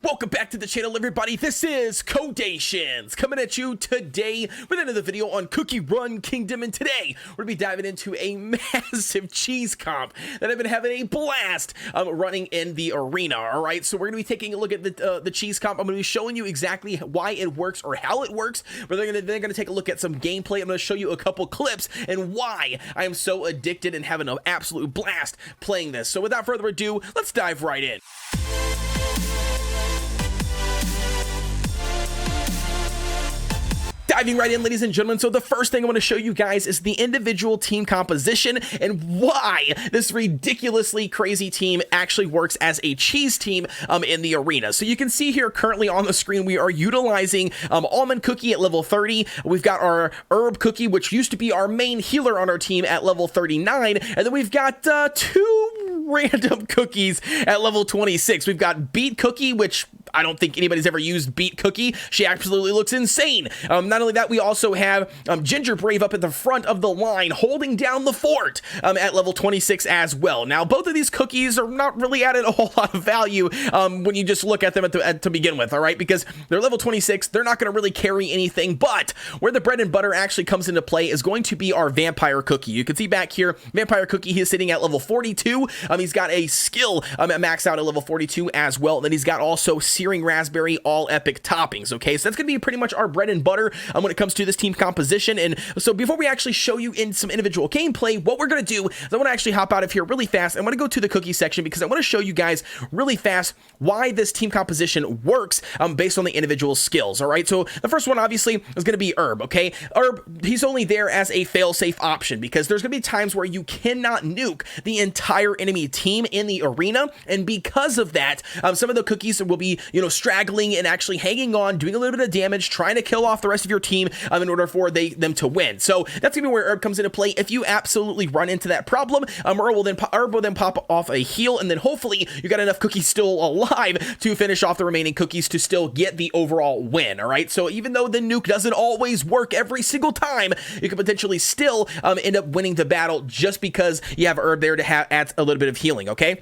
Welcome back to the channel, everybody. This is Kodeations coming at you today with another video on Cookie Run Kingdom. And today we're gonna be diving into a massive cheese comp that I've been having a blast running in the arena. All right, so we're gonna be taking a look at the cheese comp. I'm gonna be showing you exactly why it works or how it works. But they're gonna take a look at some gameplay. I'm gonna show you a couple clips and why I am so addicted and having an absolute blast playing this. So without further ado, let's dive right in. Diving right in, ladies and gentlemen, so the first thing I want to show you guys is the individual team composition and why this ridiculously crazy team actually works as a cheese team in the arena. So you can see here currently on the screen, we are utilizing Almond Cookie at level 30. We've got our Herb Cookie, which used to be our main healer on our team at level 39. And then we've got two random cookies at level 26. We've got Beet Cookie, which I don't think anybody's ever used Beet Cookie. She absolutely looks insane. Not only that, we also have Ginger Brave up at the front of the line holding down the fort at level 26 as well. Now, both of these cookies are not really added a whole lot of value when you just look at them to begin with, all right? Because they're level 26, they're not going to really carry anything, but where the bread and butter actually comes into play is going to be our Vampire Cookie. You can see back here, Vampire Cookie, he is sitting at level 42. He's got a skill maxed out at level 42 as well. And then he's got also Searing Raspberry all epic toppings. Okay, so that's gonna be pretty much our bread and butter when it comes to this team composition. And so before we actually show you in some individual gameplay, what we're gonna do is I want to actually hop out of here really fast. I want to go to the cookie section because I want to show you guys really fast why this team composition works based on the individual skills. All right, so the first one obviously is going to be Herb. Okay, Herb, he's only there as a fail-safe option because there's going to be times where you cannot nuke the entire enemy team in the arena, and because of that, some of the cookies will be, straggling and actually hanging on, doing a little bit of damage, trying to kill off the rest of your team in order for them to win. So that's gonna be where Herb comes into play. If you absolutely run into that problem, Herb will then pop off a heal, and then hopefully you got enough cookies still alive to finish off the remaining cookies to still get the overall win. All right, so even though the nuke doesn't always work every single time, you can potentially still end up winning the battle just because you have Herb there to add a little bit of healing. Okay.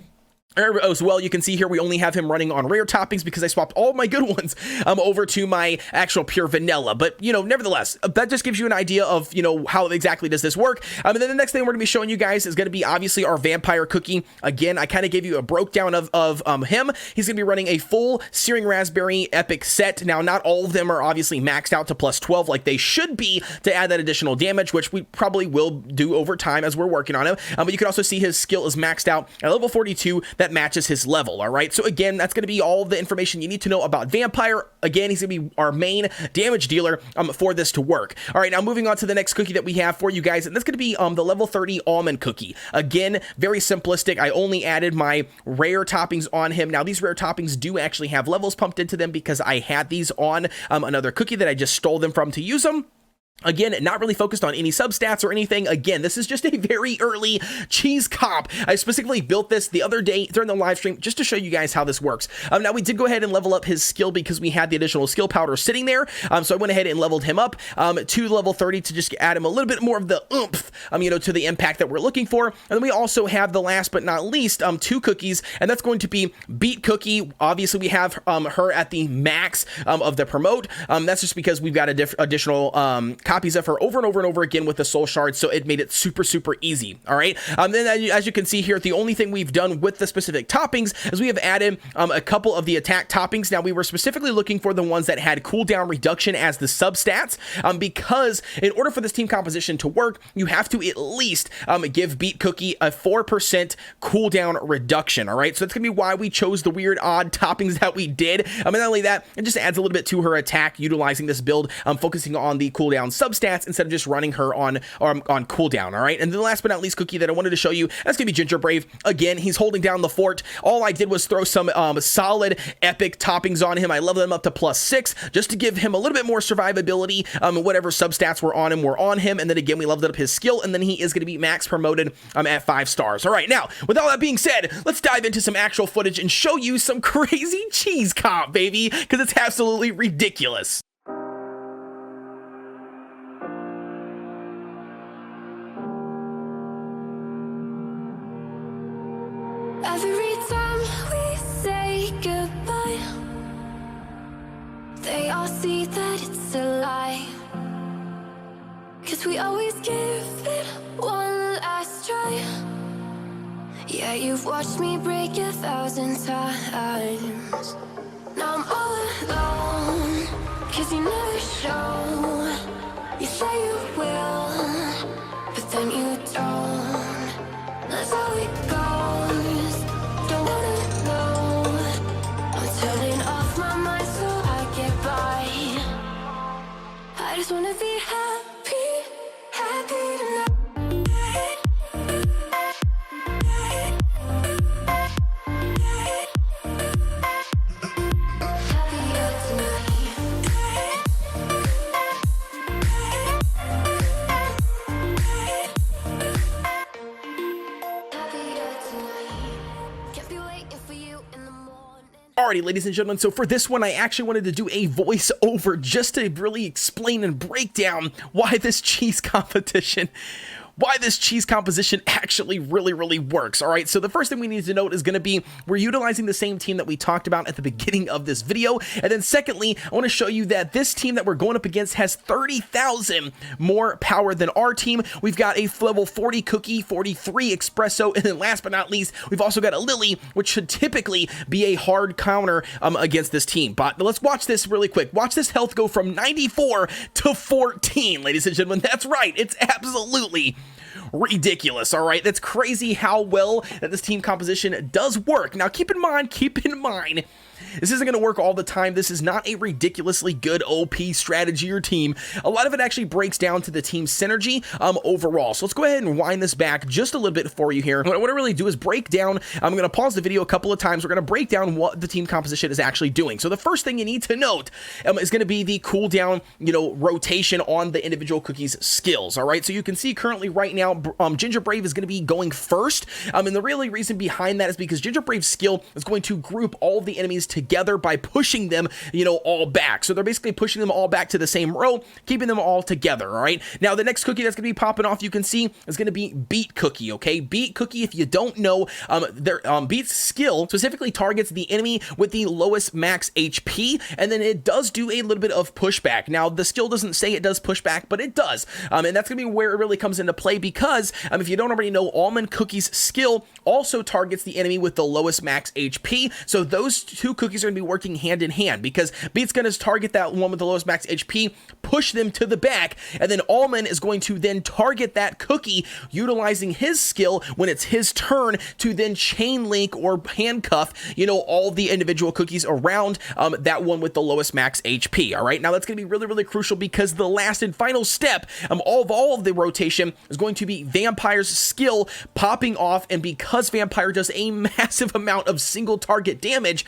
As well, you can see here we only have him running on rare toppings because I swapped all my good ones over to my actual pure vanilla. But nevertheless, that just gives you an idea of how exactly does this work. And then the next thing we're gonna be showing you guys is gonna be obviously our Vampire Cookie. Again, I kind of gave you a breakdown of him. He's gonna be running a full Searing Raspberry epic set. Now, not all of them are obviously maxed out to plus 12 like they should be to add that additional damage, which we probably will do over time as we're working on him. But you can also see his skill is maxed out at level 42. That matches his level. All right, so again, that's going to be all of the information you need to know about Vampire. Again, he's going to be our main damage dealer for this to work. All right, now moving on to the next cookie that we have for you guys, and that's going to be the level 30 Almond Cookie. Again, very simplistic. I only added my rare toppings on him. Now, these rare toppings do actually have levels pumped into them because I had these on another cookie that I just stole them from to use them. Again, not really focused on any substats or anything. Again, this is just a very early cheese comp. I specifically built this the other day during the live stream just to show you guys how this works. Now, we did go ahead and level up his skill because we had the additional skill powder sitting there. So I went ahead and leveled him up to level 30 to just add him a little bit more of the oomph, to the impact that we're looking for. And then we also have the last but not least, two cookies, and that's going to be Beet Cookie. Obviously, we have her at the max of the promote. That's just because we've got additional copies of her over and over and over again with the soul shards, so it made it super easy. All right, then as you can see here, the only thing we've done with the specific toppings is we have added a couple of the attack toppings. Now, we were specifically looking for the ones that had cooldown reduction as the substats, because in order for this team composition to work, you have to at least give Beet Cookie a 4% cooldown reduction. All right, so that's gonna be why we chose the weird odd toppings that we did. And not only that, it just adds a little bit to her attack utilizing this build, focusing on the cooldown substats instead of just running her on cooldown. All right, and then the last but not least cookie that I wanted to show you, that's gonna be Ginger Brave. Again, he's holding down the fort. All I did was throw some solid epic toppings on him. I leveled him up to plus 6 just to give him a little bit more survivability. Whatever substats were on him, and then again we leveled up his skill, and then he is going to be max promoted at 5 stars. All right, now with all that being said, let's dive into some actual footage and show you some crazy cheese comp, baby, because it's absolutely ridiculous. Every time we say goodbye, they all see that it's a lie. 'Cause we always give it one last try. Yeah, you've watched me break 1,000 times. Now I'm all alone, 'cause you never show. You say you will, but then you don't. That's how it goes. Don't wanna know. I'm turning off my mind so I get by. I just wanna be happy, happy tonight. Alrighty, ladies and gentlemen, so for this one, I actually wanted to do a voiceover just to really explain and break down why this cheese composition actually really works. All right, so the first thing we need to note is going to be we're utilizing the same team that we talked about at the beginning of this video. And then secondly, I want to show you that this team that we're going up against has 30,000 more power than our team. We've got a level 40 cookie, 43 espresso, and then last but not least, we've also got a Lily, which should typically be a hard counter against this team. But let's watch this really quick. Watch this health go from 94 to 14, ladies and gentlemen. That's right. It's absolutely ridiculous. All right, that's crazy how well that this team composition does work. Now keep in mind, this isn't going to work all the time. This is not a ridiculously good OP strategy or team. A lot of it actually breaks down to the team synergy overall. So let's go ahead and wind this back just a little bit for you here. What I want to really do is break down. I'm going to pause the video a couple of times. We're going to break down what the team composition is actually doing. So the first thing you need to note is going to be the cooldown, rotation on the individual cookies' skills. All right, so you can see currently right now, Ginger Brave is going to be going first. And the really reason behind that is because Ginger Brave's skill is going to group all of the enemies together by pushing them, all back. So they're basically pushing them all back to the same row, keeping them all together. All right. Now the next cookie that's going to be popping off, you can see, is going to be Beat Cookie. Okay, Beat Cookie. If you don't know, Beat's skill specifically targets the enemy with the lowest max HP, and then it does do a little bit of pushback. Now the skill doesn't say it does pushback, but it does, and that's going to be where it really comes into play because if you don't already know, Almond Cookie's skill also targets the enemy with the lowest max HP. So those two cookies are going to be working hand in hand because Beat's going to target that one with the lowest max HP, push them to the back, and then Almond is going to then target that cookie utilizing his skill when it's his turn to then chain link or handcuff, all the individual cookies around that one with the lowest max HP. All right, now that's going to be really crucial because the last and final step of all of the rotation is going to be Vampire's skill popping off, and because Vampire does a massive amount of single target damage,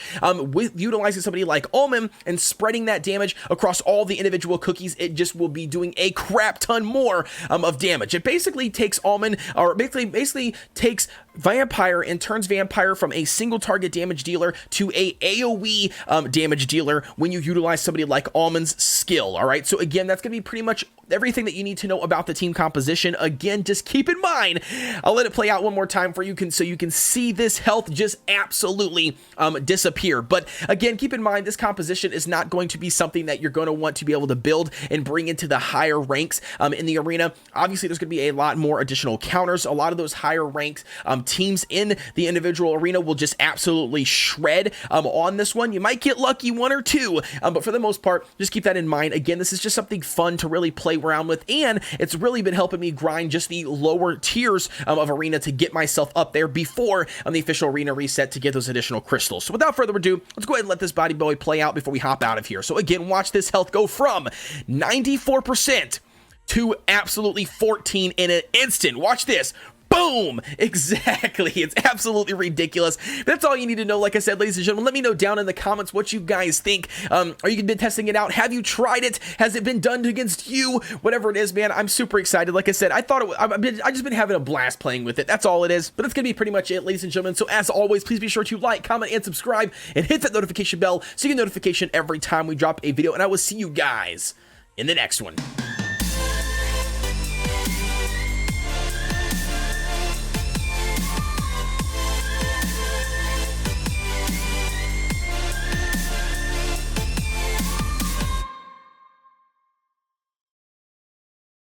with utilizing somebody like Almond and spreading that damage across all the individual cookies, it just will be doing a crap ton more of damage. It basically takes Almond, or basically takes Vampire and turns Vampire from a single target damage dealer to a AoE damage dealer when you utilize somebody like Almond's skill. All right, so again, that's going to be pretty much everything that you need to know about the team composition. Again, just keep in mind, I'll let it play out one more time for you so you can see this health just absolutely disappear. But again, keep in mind, this composition is not going to be something that you're going to want to be able to build and bring into the higher ranks in the arena. Obviously, there's going to be a lot more additional counters. A lot of those higher ranked teams in the individual arena will just absolutely shred on this one. You might get lucky one or two, but for the most part, just keep that in mind. Again, this is just something fun to really play around with, and it's really been helping me grind just the lower tiers of arena to get myself up there before the official arena reset to get those additional crystals. So without further ado, let's go ahead and let this body boy play out before we hop out of here. So again, watch this health go from 94% to absolutely 14 in an instant. Watch this. Boom! Exactly. It's absolutely ridiculous. That's all you need to know. Like I said, ladies and gentlemen, let me know down in the comments what you guys think. Are you been testing it out? Have you tried it? Has it been done against you? Whatever it is, man, I'm super excited. Like I said, I just been having a blast playing with it. That's all it is. But that's going to be pretty much it, ladies and gentlemen. So as always, please be sure to like, comment, and subscribe, and hit that notification bell so you get notification every time we drop a video. And I will see you guys in the next one.